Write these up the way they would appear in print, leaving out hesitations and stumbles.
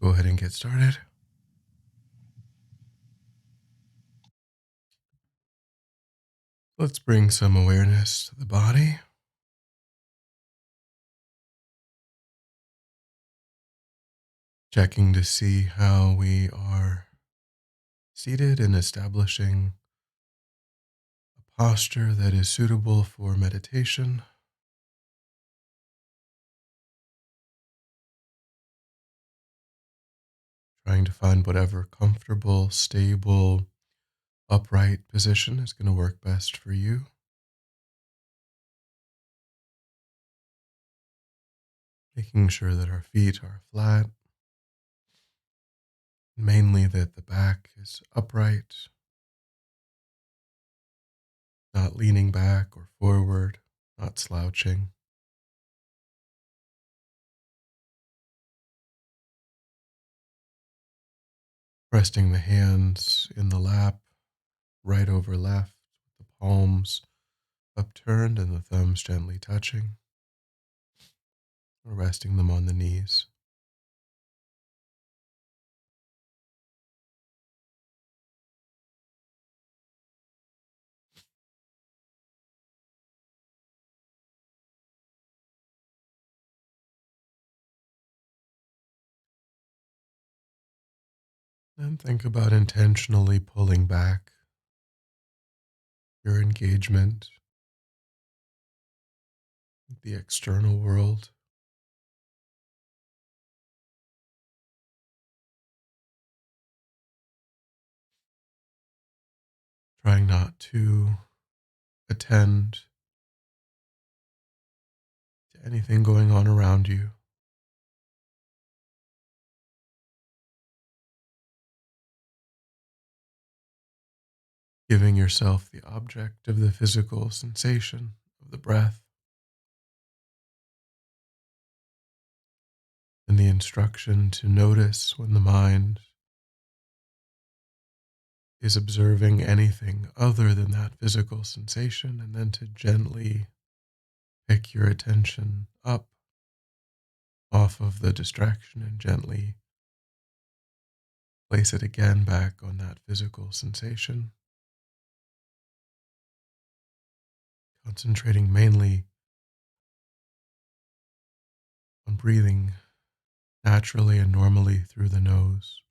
Go ahead and get started. Let's bring some awareness to the body, checking to see how we are seated and establishing a posture that is suitable for meditation. Trying to find whatever comfortable, stable, upright position is going to work best for you. Making sure that our feet are flat, mainly that the back is upright, not leaning back or forward, not slouching. Resting the hands in the lap, right over left, with the palms upturned and the thumbs gently touching, or resting them on the knees. And think about intentionally pulling back your engagement with the external world, trying not to attend to anything going on around you, giving yourself the object of the physical sensation of the breath and the instruction to notice when the mind is observing anything other than that physical sensation, and then to gently pick your attention up off of the distraction and gently place it again back on that physical sensation, concentrating mainly on breathing naturally and normally through the nose.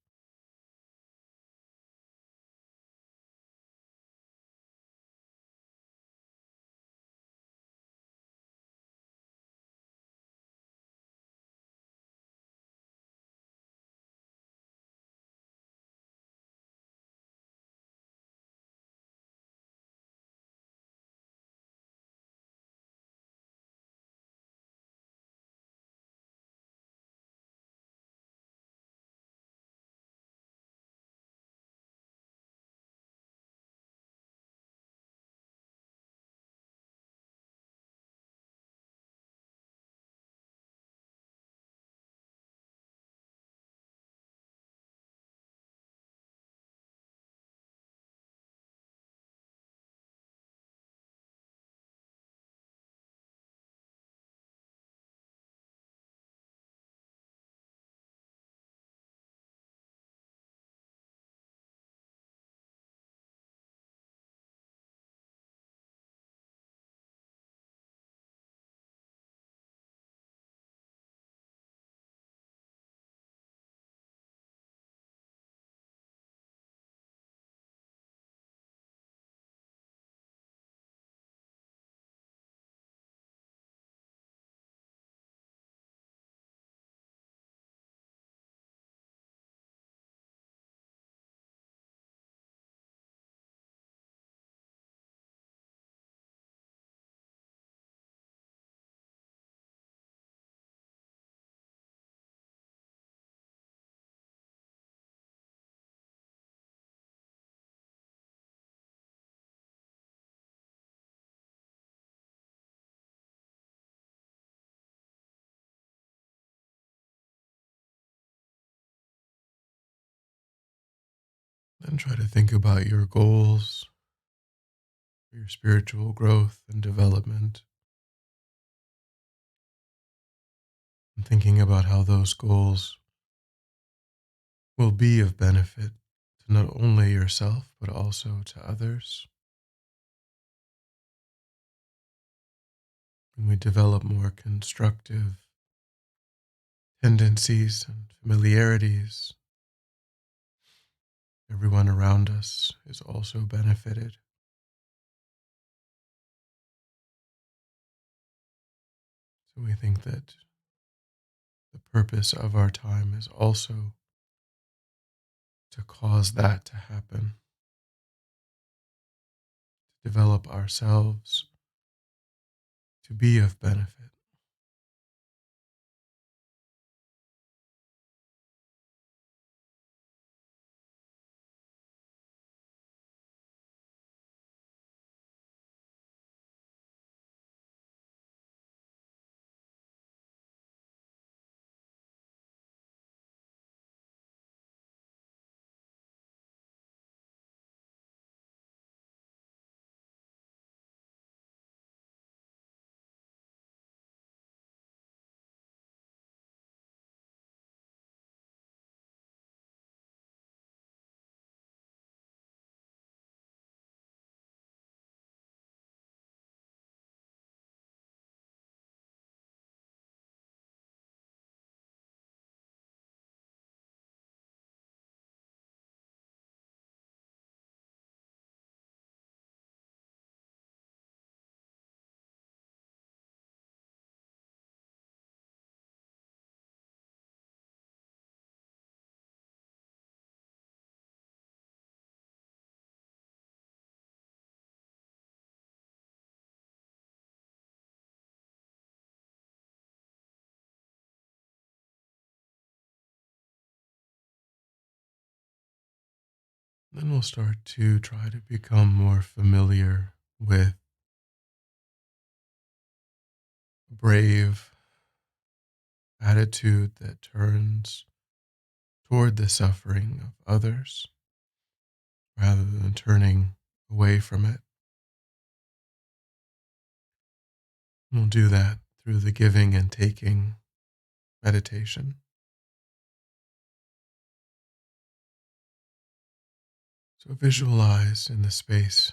Then try to think about your goals, your spiritual growth and development, and thinking about how those goals will be of benefit to not only yourself, but also to others. When we develop more constructive tendencies and familiarities, everyone around us is also benefited. So we think that the purpose of our time is also to cause that to happen, develop ourselves to be of benefit. Then we'll start to try to become more familiar with a brave attitude that turns toward the suffering of others rather than turning away from it. We'll do that through the giving and taking meditation. So visualize in the space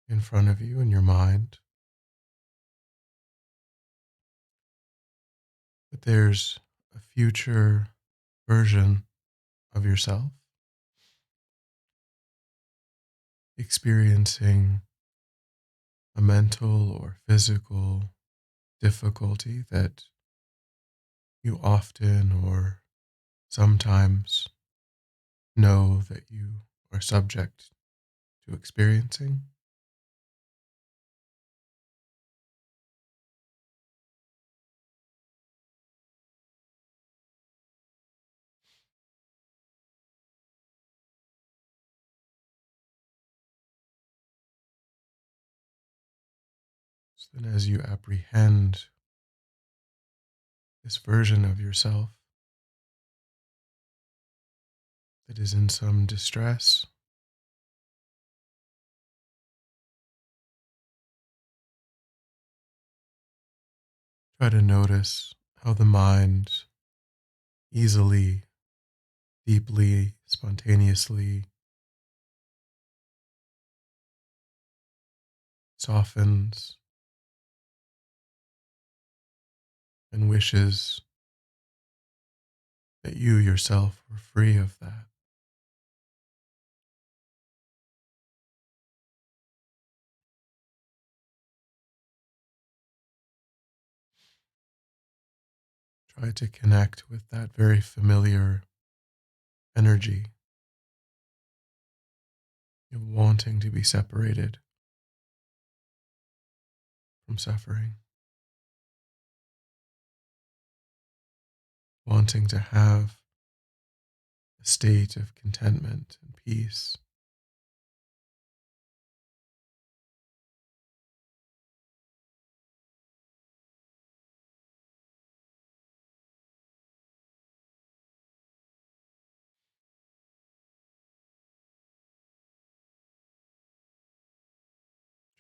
in front of you in your mind that there's a future version of yourself experiencing a mental or physical difficulty that you often or sometimes know that you are subject to experiencing. So then, as you apprehend this version of yourself that is in some distress, try to notice how the mind easily, deeply, spontaneously softens and wishes that you yourself were free of that. Try to connect with that very familiar energy of wanting to be separated from suffering, wanting to have a state of contentment and peace.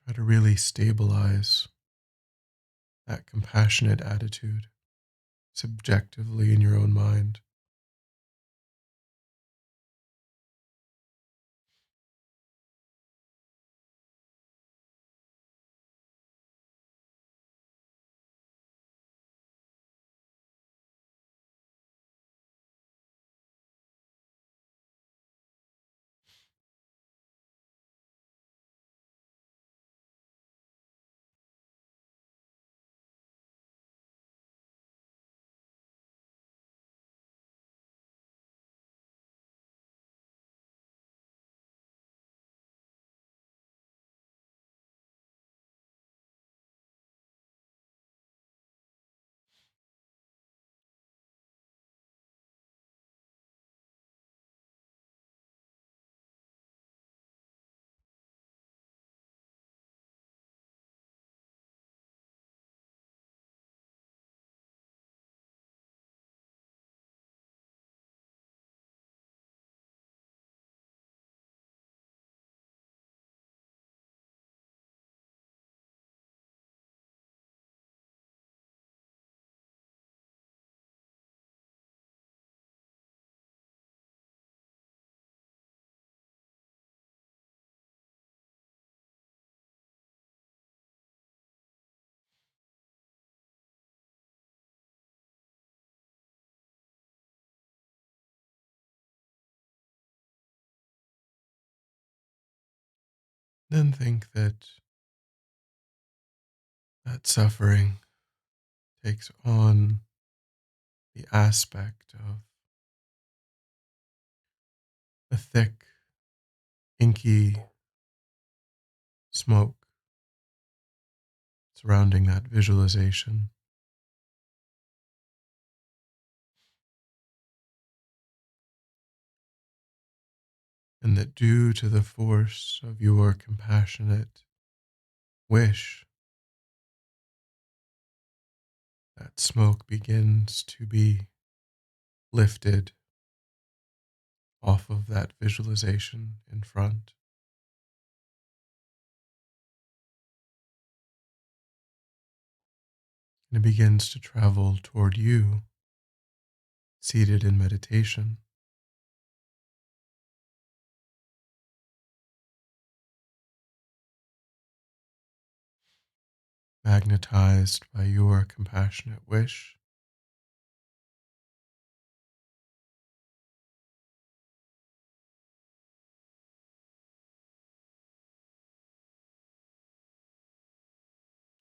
Try to really stabilize that compassionate attitude subjectively in your own mind. Then think that that suffering takes on the aspect of a thick, inky smoke surrounding that visualization, and that due to the force of your compassionate wish, that smoke begins to be lifted off of that visualization in front. And it begins to travel toward you, seated in meditation, magnetized by your compassionate wish.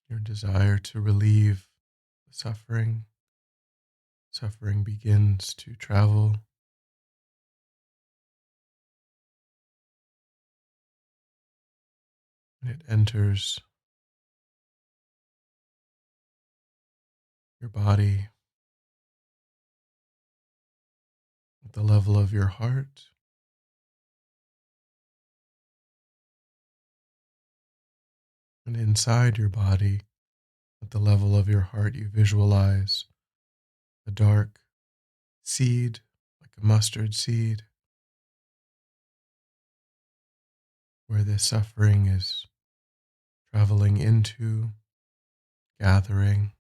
Your desire to relieve the suffering. Suffering begins to travel, and it enters your body at the level of your heart, and inside your body at the level of your heart you visualize a dark seed, like a mustard seed, where this suffering is traveling into, gathering,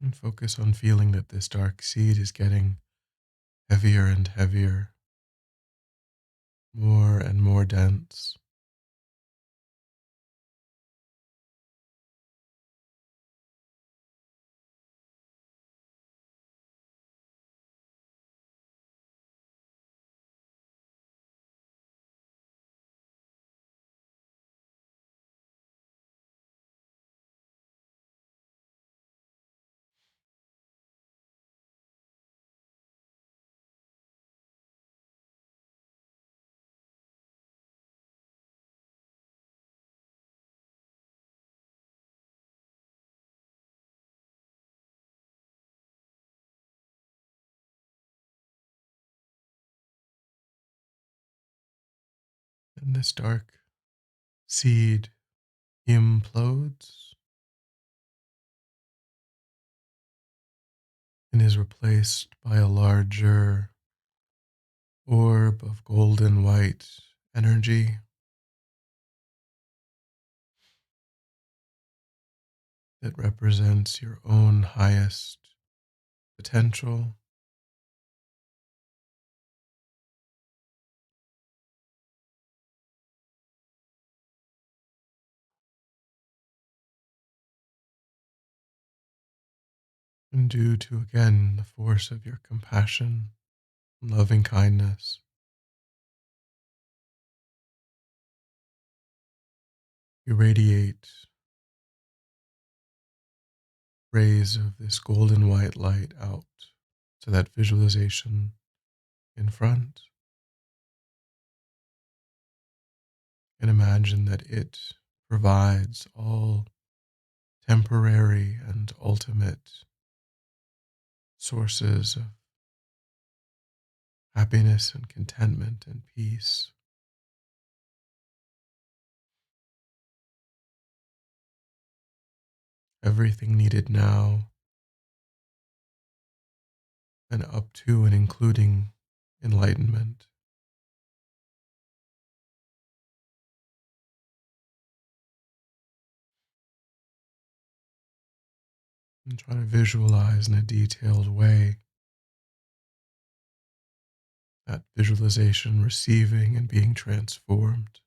and focus on feeling that this dark seed is getting heavier and heavier, more and more dense. And this dark seed implodes and is replaced by a larger orb of golden white energy that represents your own highest potential. And due to, again, the force of your compassion and loving kindness, you radiate rays of this golden white light out to that visualization in front, and imagine that it provides all temporary and ultimate sources of happiness and contentment and peace. Everything needed now and up to and including enlightenment. And try to visualize in a detailed way that visualization receiving and being transformed.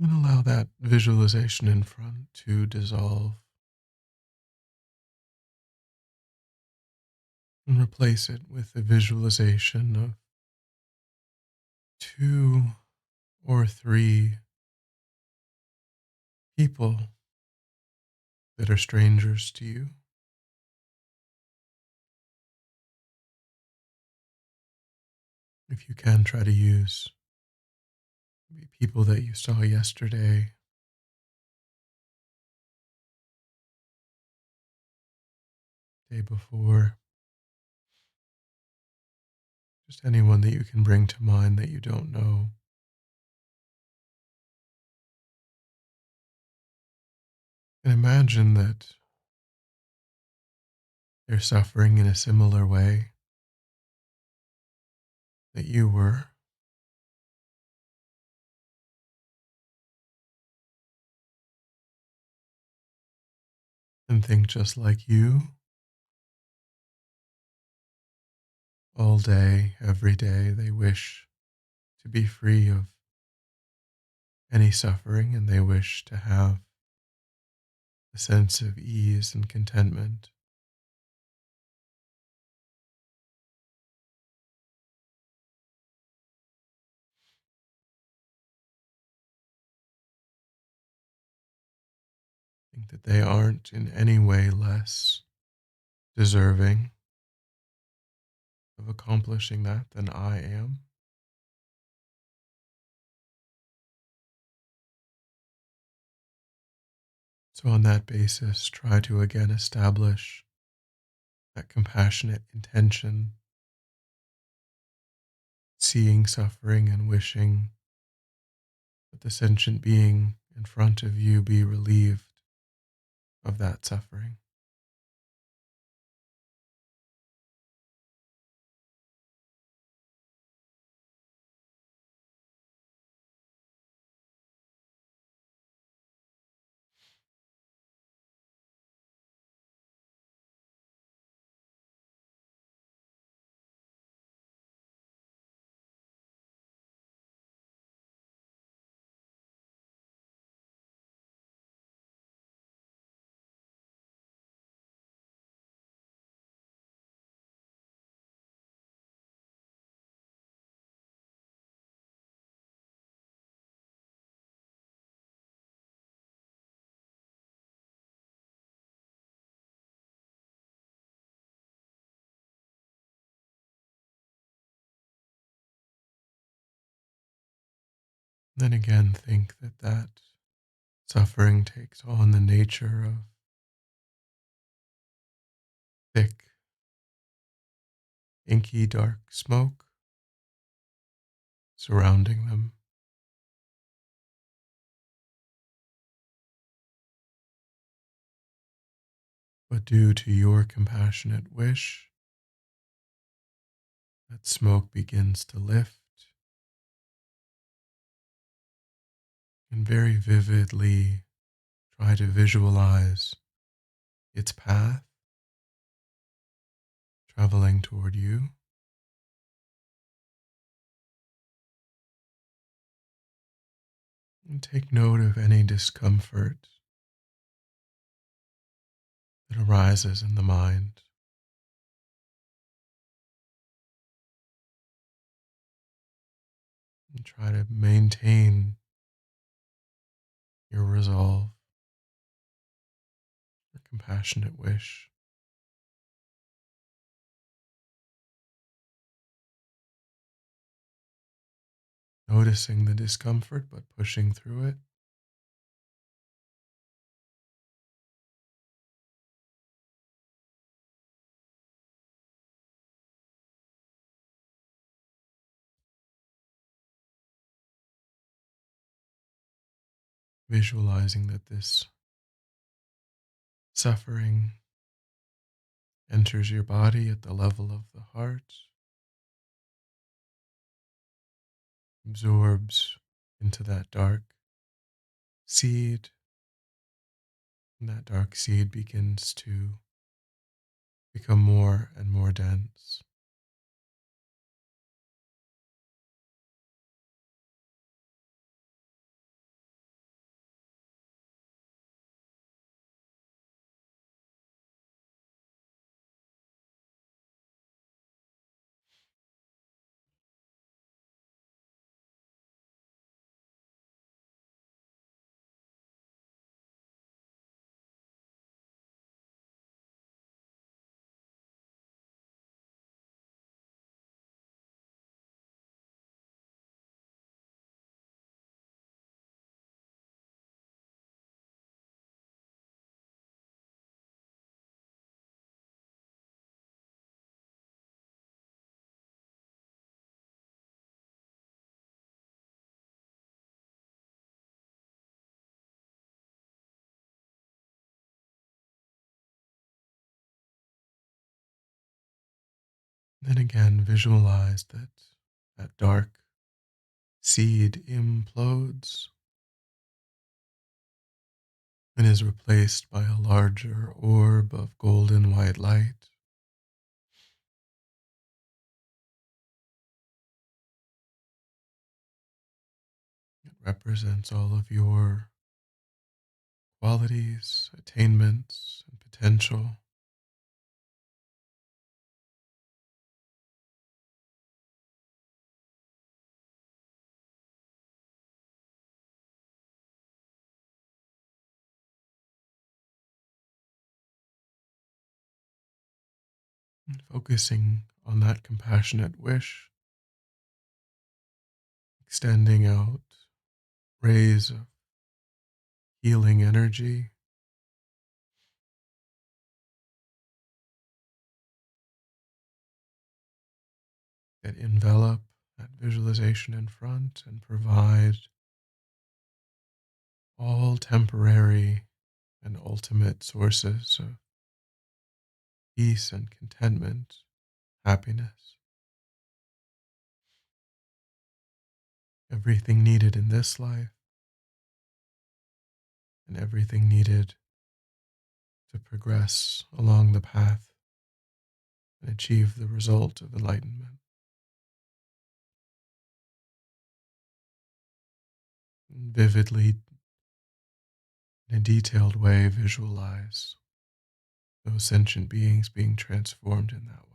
And allow that visualization in front to dissolve and replace it with a visualization of two or three people that are strangers to you. If you can, try to use maybe people that you saw yesterday, day before, just anyone that you can bring to mind that you don't know. And imagine that they're suffering in a similar way that you were, and think just like you all day, every day. They wish to be free of any suffering, and they wish to have a sense of ease and contentment. Think that they aren't in any way less deserving of accomplishing that than I am. So, on that basis, try to again establish that compassionate intention, seeing suffering and wishing that the sentient being in front of you be relieved of that suffering. Then again, think that that suffering takes on the nature of thick, inky dark smoke surrounding them. But due to your compassionate wish, that smoke begins to lift and very vividly try to visualize its path traveling toward you. And take note of any discomfort that arises in the mind. And try to maintain your resolve, your compassionate wish. Noticing the discomfort but pushing through it. Visualizing that this suffering enters your body at the level of the heart, absorbs into that dark seed, and that dark seed begins to become more and more dense. Then again, visualize that that dark seed implodes and is replaced by a larger orb of golden white light. It represents all of your qualities, attainments, and potential. And focusing on that compassionate wish, extending out rays of healing energy that envelop that visualization in front and provide all temporary and ultimate sources of peace and contentment, happiness, everything needed in this life and everything needed to progress along the path and achieve the result of enlightenment. And vividly, in a detailed way, visualize those sentient beings being transformed in that way.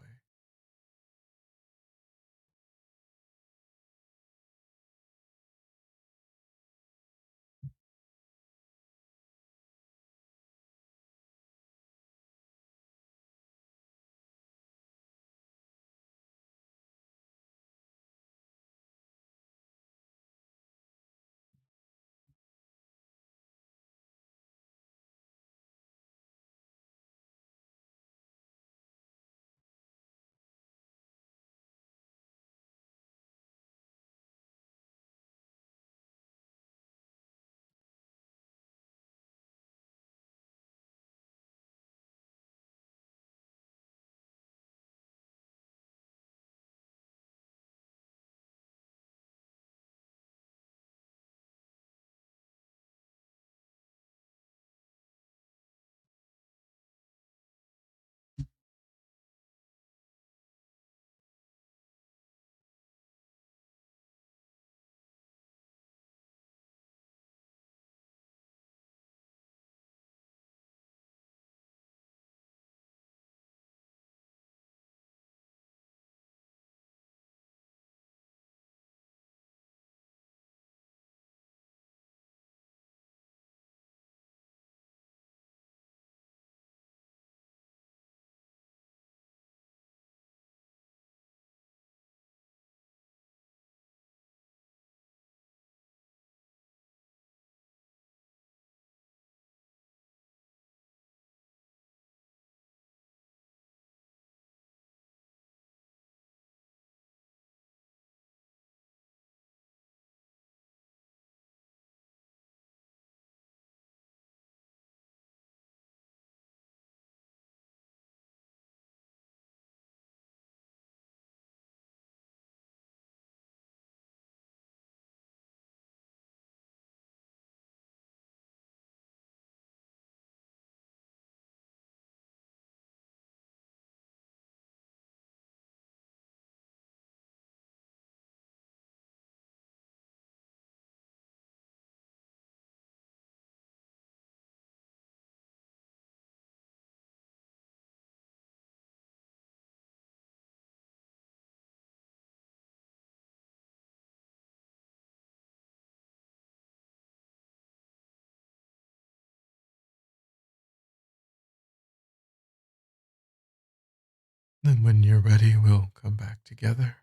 Then, when you're ready, we'll come back together.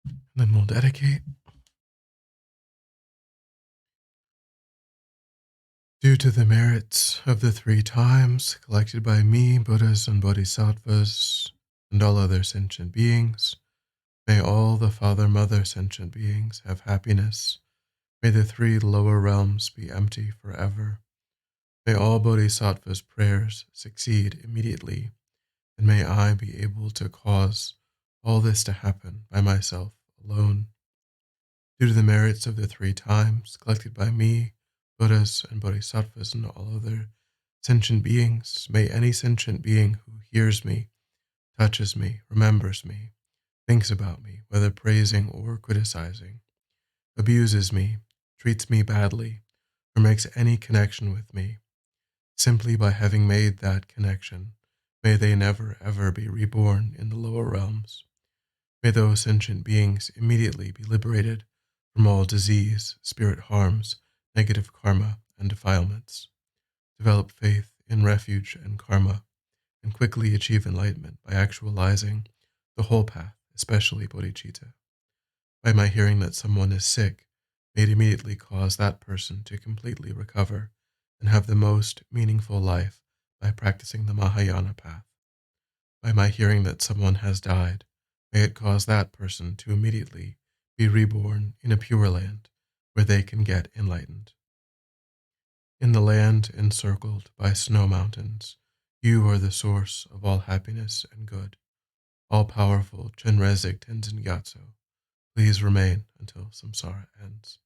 And then we'll dedicate. Due to the merits of the three times collected by me, Buddhas and Bodhisattvas, and all other sentient beings, may all the Father Mother sentient beings have happiness. May the three lower realms be empty forever. May all bodhisattvas' prayers succeed immediately, and may I be able to cause all this to happen by myself alone. Due to the merits of the three times collected by me, Buddhas, and bodhisattvas, and all other sentient beings, may any sentient being who hears me, touches me, remembers me, thinks about me, whether praising or criticizing, abuses me, treats me badly, or makes any connection with me, simply by having made that connection, may they never ever be reborn in the lower realms. May those sentient beings immediately be liberated from all disease, spirit harms, negative karma, and defilements. Develop faith in refuge and karma, and quickly achieve enlightenment by actualizing the whole path, especially bodhicitta. By my hearing that someone is sick, may it immediately cause that person to completely recover and have the most meaningful life by practicing the Mahayana path. By my hearing that someone has died, may it cause that person to immediately be reborn in a pure land where they can get enlightened. In the land encircled by snow mountains, you are the source of all happiness and good. All powerful Chenrezig Tenzin Gyatso, please remain until samsara ends.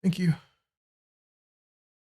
Thank you.